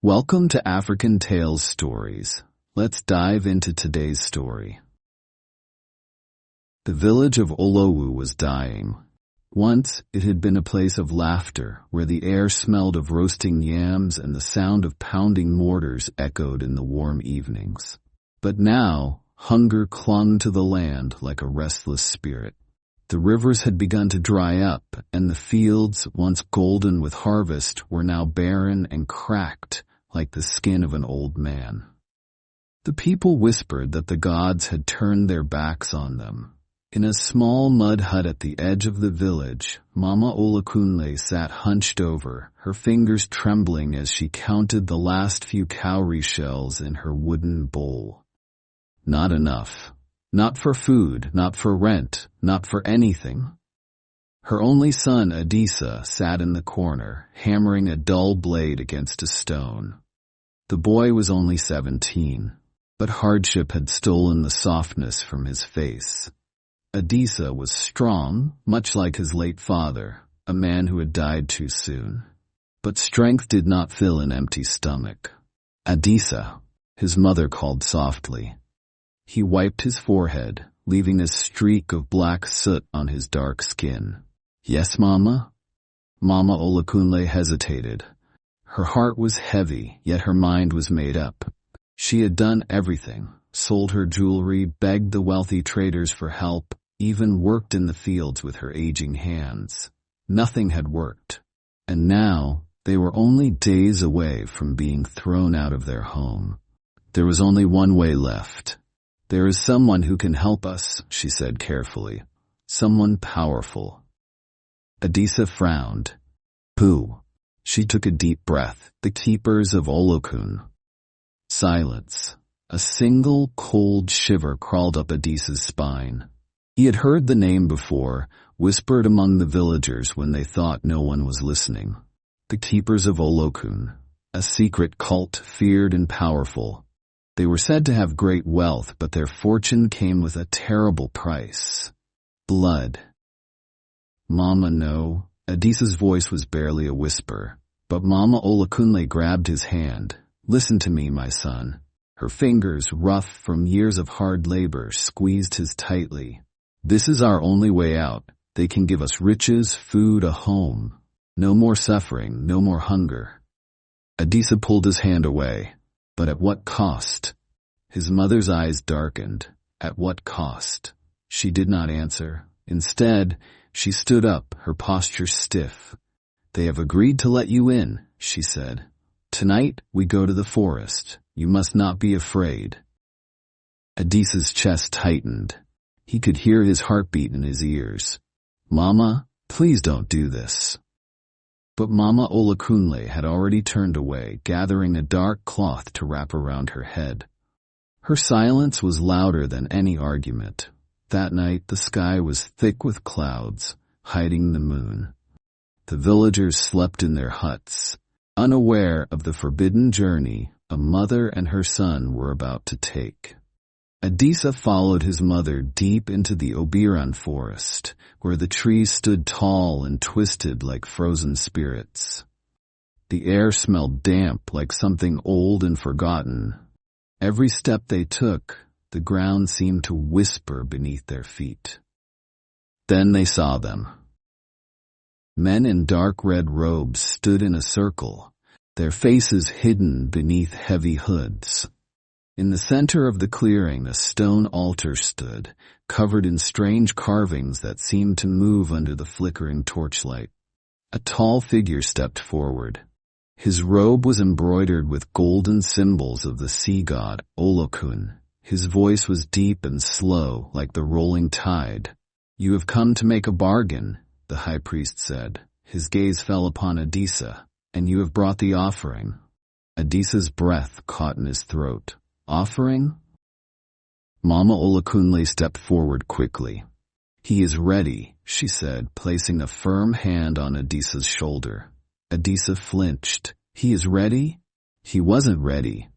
Welcome to African Tales Stories. Let's dive into today's story. The village of Olowu was dying. Once, it had been a place of laughter, where the air smelled of roasting yams and the sound of pounding mortars echoed in the warm evenings. But now, hunger clung to the land like a restless spirit. The rivers had begun to dry up, and the fields, once golden with harvest, were now barren and cracked, like the skin of an old man. The people whispered that the gods had turned their backs on them. In a small mud hut at the edge of the village, Mama Olakunle sat hunched over, her fingers trembling as she counted the last few cowrie shells in her wooden bowl. Not enough. Not for food, not for rent, not for anything. Her only son, Adisa, sat in the corner, hammering a dull blade against a stone. The boy was only 17, but hardship had stolen the softness from his face. Adisa was strong, much like his late father, a man who had died too soon. But strength did not fill an empty stomach. Adisa, his mother called softly. He wiped his forehead, leaving a streak of black soot on his dark skin. "Yes, Mama?" Mama Olakunle hesitated. Her heart was heavy, yet her mind was made up. She had done everything, sold her jewelry, begged the wealthy traders for help, even worked in the fields with her aging hands. Nothing had worked. And now, they were only days away from being thrown out of their home. There was only one way left. "There is someone who can help us," she said carefully. "Someone powerful." Adisa frowned. "Who?" She took a deep breath. "The keepers of Olokun." Silence. A single cold shiver crawled up Adisa's spine. He had heard the name before, whispered among the villagers when they thought no one was listening. The keepers of Olokun, a secret cult, feared and powerful. They were said to have great wealth, but their fortune came with a terrible price. Blood. "Mama, no." Adisa's voice was barely a whisper, but Mama Olakunle grabbed his hand. "Listen to me, my son." Her fingers, rough from years of hard labor, squeezed his tightly. "This is our only way out. They can give us riches, food, a home. No more suffering, no more hunger." Adisa pulled his hand away. "But at what cost?" His mother's eyes darkened. At what cost? She did not answer. Instead, she stood up, her posture stiff. "They have agreed to let you in," she said. "Tonight, we go to the forest. You must not be afraid." Adisa's chest tightened. He could hear his heartbeat in his ears. "Mama, please don't do this." But Mama Olakunle had already turned away, gathering a dark cloth to wrap around her head. Her silence was louder than any argument. That night the sky was thick with clouds, hiding the moon. The villagers slept in their huts, unaware of the forbidden journey a mother and her son were about to take. Adisa followed his mother deep into the Obiran forest, where the trees stood tall and twisted like frozen spirits. The air smelled damp like something old and forgotten. Every step they took, the ground seemed to whisper beneath their feet. Then they saw them. Men in dark red robes stood in a circle, their faces hidden beneath heavy hoods. In the center of the clearing, a stone altar stood, covered in strange carvings that seemed to move under the flickering torchlight. A tall figure stepped forward. His robe was embroidered with golden symbols of the sea god, Olokun. His voice was deep and slow, like the rolling tide. "You have come to make a bargain," the high priest said. His gaze fell upon Adisa. "And you have brought the offering." Adisa's breath caught in his throat. "Offering?" Mama Olakunle stepped forward quickly. "He is ready," she said, placing a firm hand on Adisa's shoulder. Adisa flinched. "He is ready?" He wasn't ready.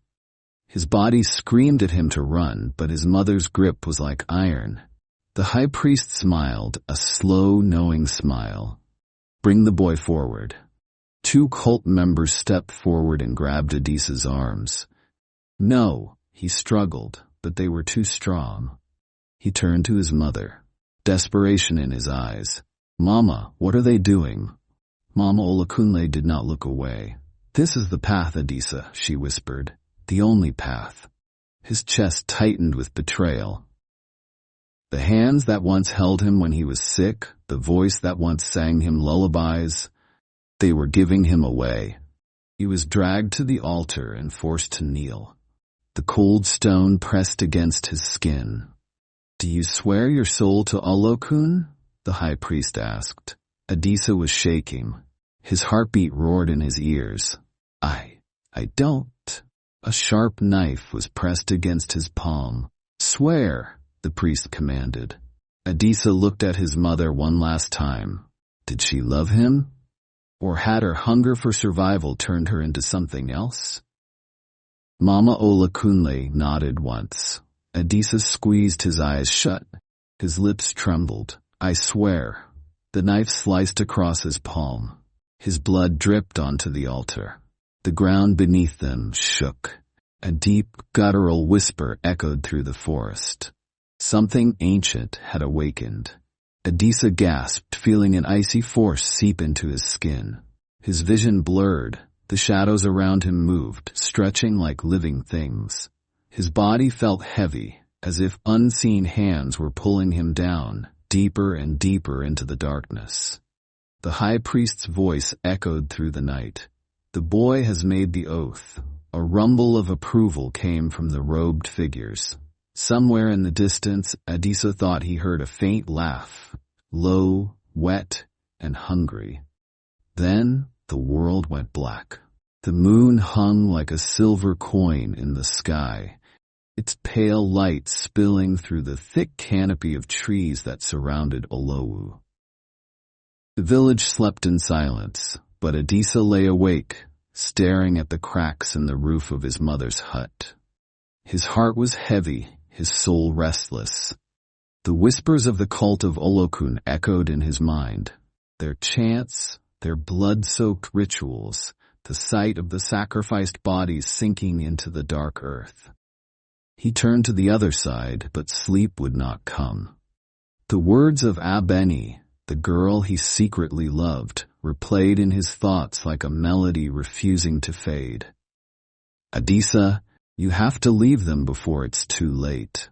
His body screamed at him to run, but his mother's grip was like iron. The high priest smiled, a slow, knowing smile. "Bring the boy forward." Two cult members stepped forward and grabbed Adisa's arms. No, he struggled, but they were too strong. He turned to his mother, desperation in his eyes. Mama, what are they doing? Mama Olakunle did not look away. This is the path, Adisa, she whispered. The only path. His chest tightened with betrayal. The hands that once held him when he was sick, the voice that once sang him lullabies, they were giving him away. He was dragged to the altar and forced to kneel. The cold stone pressed against his skin. Do you swear your soul to Olokun? The high priest asked. Adisa was shaking. His heartbeat roared in his ears. I don't. A sharp knife was pressed against his palm. Swear, the priest commanded. Adisa looked at his mother one last time. Did she love him? Or had her hunger for survival turned her into something else? Mama Olakunle nodded once. Adisa squeezed his eyes shut. His lips trembled. I swear. The knife sliced across his palm. His blood dripped onto the altar. The ground beneath them shook. A deep, guttural whisper echoed through the forest. Something ancient had awakened. Adisa gasped, feeling an icy force seep into his skin. His vision blurred. The shadows around him moved, stretching like living things. His body felt heavy, as if unseen hands were pulling him down, deeper and deeper into the darkness. The high priest's voice echoed through the night. The boy has made the oath. A rumble of approval came from the robed figures. Somewhere in the distance, Adisa thought he heard a faint laugh, low, wet, and hungry. Then the world went black. The moon hung like a silver coin in the sky, its pale light spilling through the thick canopy of trees that surrounded Olowu. The village slept in silence, but Adisa lay awake, staring at the cracks in the roof of his mother's hut. His heart was heavy, his soul restless. The whispers of the cult of Olokun echoed in his mind. Their chants, their blood-soaked rituals, the sight of the sacrificed bodies sinking into the dark earth. He turned to the other side, but sleep would not come. The words of Abeni, the girl he secretly loved, replayed in his thoughts like a melody refusing to fade. Adisa, you have to leave them before it's too late.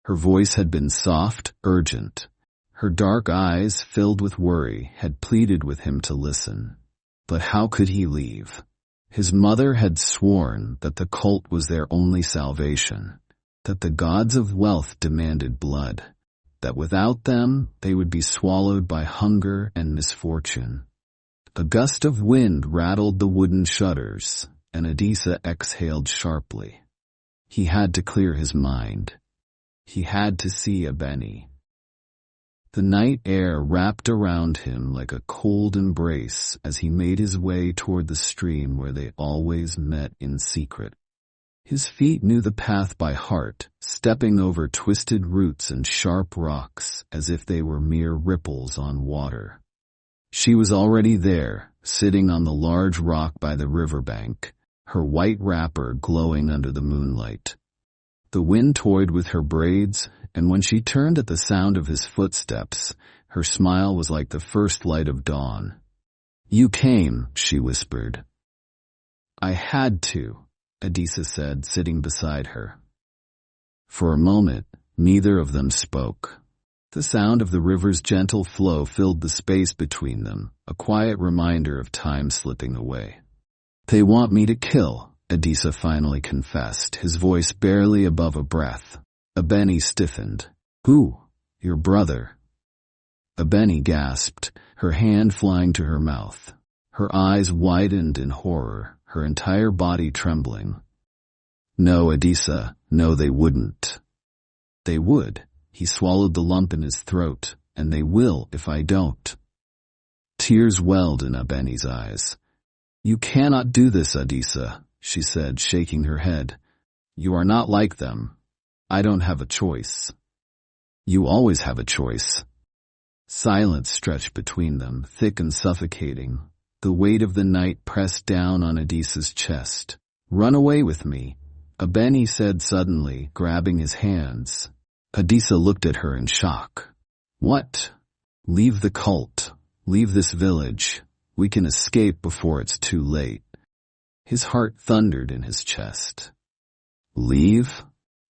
Her voice had been soft, urgent. Her dark eyes, filled with worry, had pleaded with him to listen. But how could he leave? His mother had sworn that the cult was their only salvation, that the gods of wealth demanded blood, that without them they would be swallowed by hunger and misfortune. A gust of wind rattled the wooden shutters, and Adisa exhaled sharply. He had to clear his mind. He had to see Abeni. The night air wrapped around him like a cold embrace as he made his way toward the stream where they always met in secret. His feet knew the path by heart, stepping over twisted roots and sharp rocks as if they were mere ripples on water. She was already there, sitting on the large rock by the riverbank, her white wrapper glowing under the moonlight. The wind toyed with her braids, and when she turned at the sound of his footsteps, her smile was like the first light of dawn. You came, she whispered. I had to, Adisa said, sitting beside her. For a moment, neither of them spoke. The sound of the river's gentle flow filled the space between them, a quiet reminder of time slipping away. They want me to kill, Adisa finally confessed, his voice barely above a breath. Abeni stiffened. Who? Your brother. Abeni gasped, her hand flying to her mouth. Her eyes widened in horror, her entire body trembling. No, Adisa, no, they wouldn't. They would. He swallowed the lump in his throat, and they will if I don't. Tears welled in Abeni's eyes. You cannot do this, Adisa, she said, shaking her head. You are not like them. I don't have a choice. You always have a choice. Silence stretched between them, thick and suffocating. The weight of the night pressed down on Adisa's chest. "Run away with me," Abeni said suddenly, grabbing his hands. Adisa looked at her in shock. "What?" "Leave the cult. Leave this village. We can escape before it's too late." His heart thundered in his chest. Leave?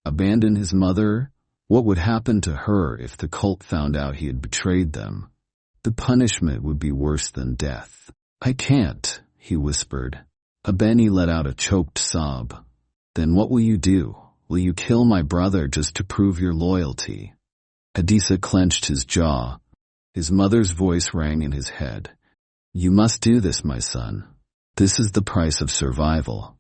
Abandon his mother? What would happen to her if the cult found out he had betrayed them? The punishment would be worse than death. "I can't," he whispered. Abeni let out a choked sob. "Then what will you do? Will you kill my brother just to prove your loyalty?" Adisa clenched his jaw. His mother's voice rang in his head. "You must do this, my son. This is the price of survival."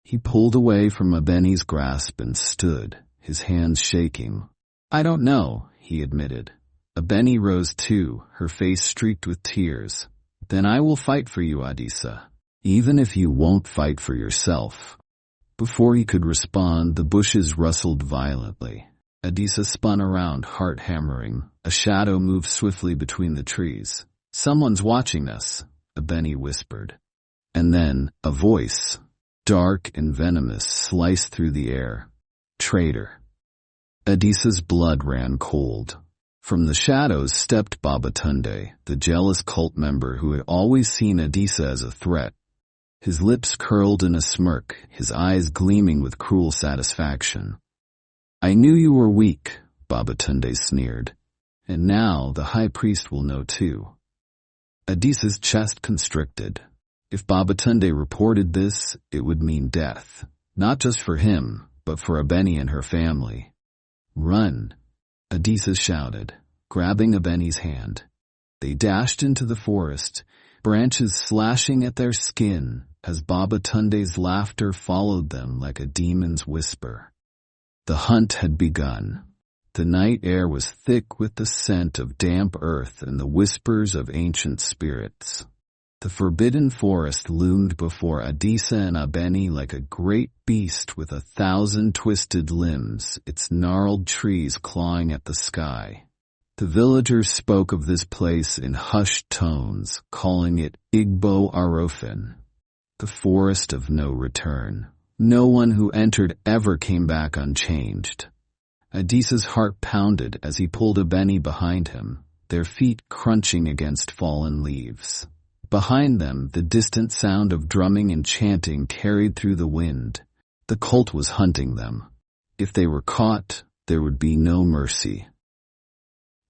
He pulled away from Abeni's grasp and stood, his hands shaking. "I don't know," he admitted. Abeni rose too, her face streaked with tears. "Then I will fight for you, Adisa, even if you won't fight for yourself." Before he could respond, the bushes rustled violently. Adisa spun around, heart hammering. A shadow moved swiftly between the trees. "Someone's watching us," Abeni whispered. And then, a voice, dark and venomous, sliced through the air. "Traitor." Adisa's blood ran cold. From the shadows stepped Babatunde, the jealous cult member who had always seen Adisa as a threat. His lips curled in a smirk, his eyes gleaming with cruel satisfaction. "I knew you were weak," Babatunde sneered. "And now the high priest will know too." Adisa's chest constricted. If Babatunde reported this, it would mean death. Not just for him, but for Abeni and her family. "Run," Adisa shouted, grabbing Abeni's hand. They dashed into the forest, branches slashing at their skin as Babatunde's laughter followed them like a demon's whisper. The hunt had begun. The night air was thick with the scent of damp earth and the whispers of ancient spirits. The forbidden forest loomed before Adisa and Abeni like a great beast with 1,000 twisted limbs, its gnarled trees clawing at the sky. The villagers spoke of this place in hushed tones, calling it Igbo Arofin, the forest of no return. No one who entered ever came back unchanged. Adisa's heart pounded as he pulled Abeni behind him, their feet crunching against fallen leaves. Behind them, the distant sound of drumming and chanting carried through the wind. The cult was hunting them. If they were caught, there would be no mercy.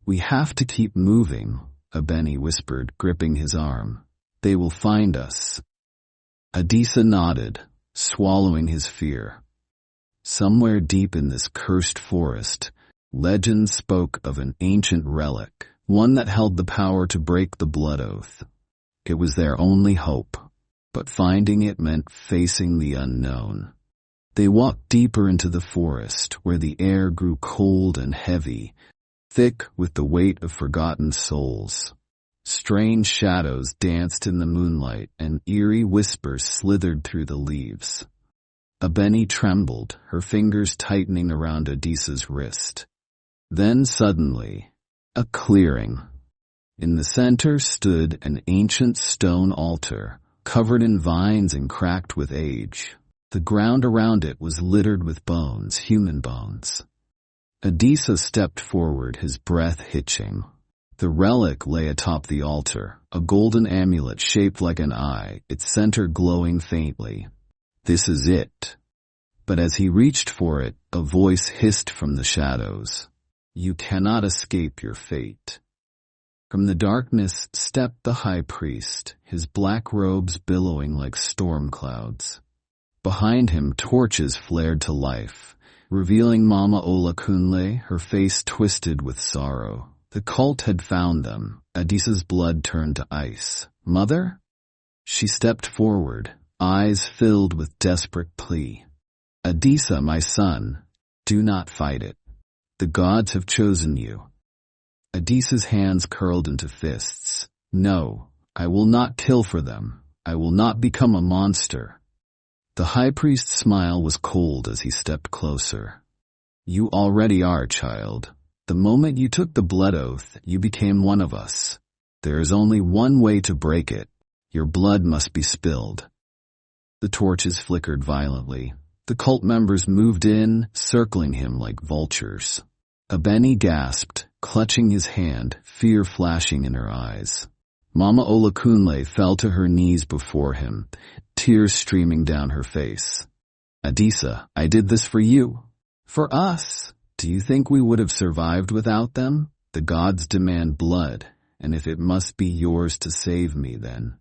"We have to keep moving," Abeni whispered, gripping his arm. "They will find us." Adisa nodded, swallowing his fear. Somewhere deep in this cursed forest, legend spoke of an ancient relic, one that held the power to break the blood oath. It was their only hope, but finding it meant facing the unknown. They walked deeper into the forest, where the air grew cold and heavy, thick with the weight of forgotten souls. Strange shadows danced in the moonlight, and eerie whispers slithered through the leaves. Abeni trembled, her fingers tightening around Adisa's wrist. Then suddenly, a clearing. In the center stood an ancient stone altar, covered in vines and cracked with age. The ground around it was littered with bones, human bones. Adisa stepped forward, his breath hitching. The relic lay atop the altar, a golden amulet shaped like an eye, its center glowing faintly. "This is it." But as he reached for it, a voice hissed from the shadows. "You cannot escape your fate." From the darkness stepped the high priest, his black robes billowing like storm clouds. Behind him, torches flared to life, revealing Mama Olakunle, her face twisted with sorrow. The cult had found them. Adisa's blood turned to ice. "Mother?" She stepped forward, eyes filled with desperate plea. "Adisa, my son, do not fight it. The gods have chosen you." Adisa's hands curled into fists. "No, I will not kill for them. I will not become a monster." The high priest's smile was cold as he stepped closer. "You already are, child. The moment you took the blood oath, you became one of us. There is only one way to break it. Your blood must be spilled. The torches flickered violently. The cult members moved in, circling him like vultures. Abeni gasped, clutching his hand, fear flashing in her eyes. Mama Olakunle fell to her knees before him, tears streaming down her face. Adisa, I did this for you. For us. Do you think we would have survived without them? The gods demand blood, and if it must be yours to save me, then.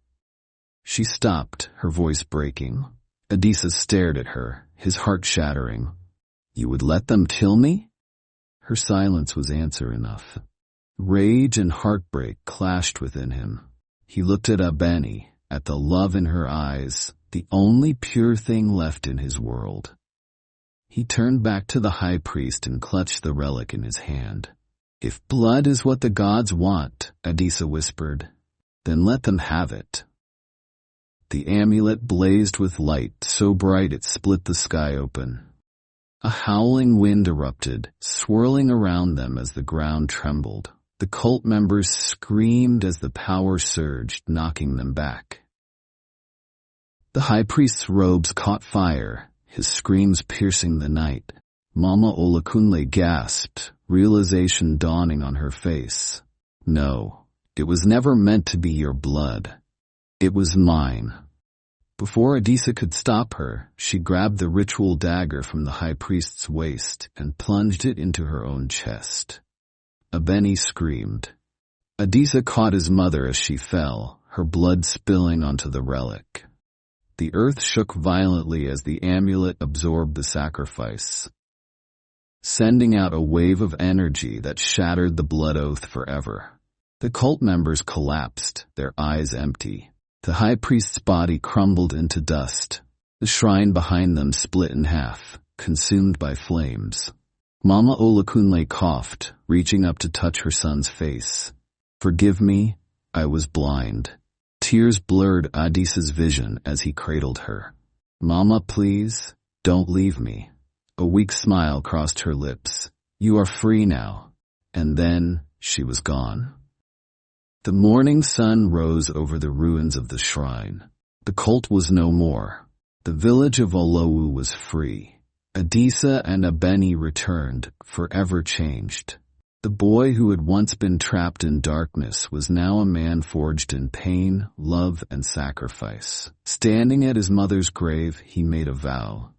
She stopped, her voice breaking. Adisa stared at her, his heart shattering. You would let them kill me? Her silence was answer enough. Rage and heartbreak clashed within him. He looked at Abeni, at the love in her eyes, the only pure thing left in his world. He turned back to the high priest and clutched the relic in his hand. If blood is what the gods want, Adisa whispered, then let them have it. The amulet blazed with light so bright it split the sky open. A howling wind erupted, swirling around them as the ground trembled. The cult members screamed as the power surged, knocking them back. The high priest's robes caught fire, his screams piercing the night. Mama Olakunle gasped, realization dawning on her face. No, it was never meant to be your blood. It was mine. Before Adisa could stop her, she grabbed the ritual dagger from the high priest's waist and plunged it into her own chest. Abeni screamed. Adisa caught his mother as she fell, her blood spilling onto the relic. The earth shook violently as the amulet absorbed the sacrifice, sending out a wave of energy that shattered the blood oath forever. The cult members collapsed, their eyes empty. The high priest's body crumbled into dust. The shrine behind them split in half, consumed by flames. Mama Olakunle coughed, reaching up to touch her son's face. Forgive me, I was blind. Tears blurred Adisa's vision as he cradled her. Mama, please, don't leave me. A weak smile crossed her lips. You are free now. And then she was gone. The morning sun rose over the ruins of the shrine. The cult was no more. The village of Olowu was free. Adisa and Abeni returned, forever changed. The boy who had once been trapped in darkness was now a man forged in pain, love, and sacrifice. Standing at his mother's grave, he made a vow.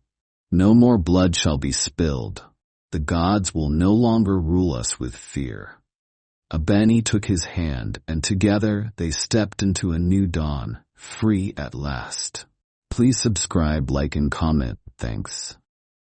No more blood shall be spilled. The gods will no longer rule us with fear. Abeni took his hand, and together they stepped into a new dawn, free at last. Please subscribe, like, and comment. Thanks.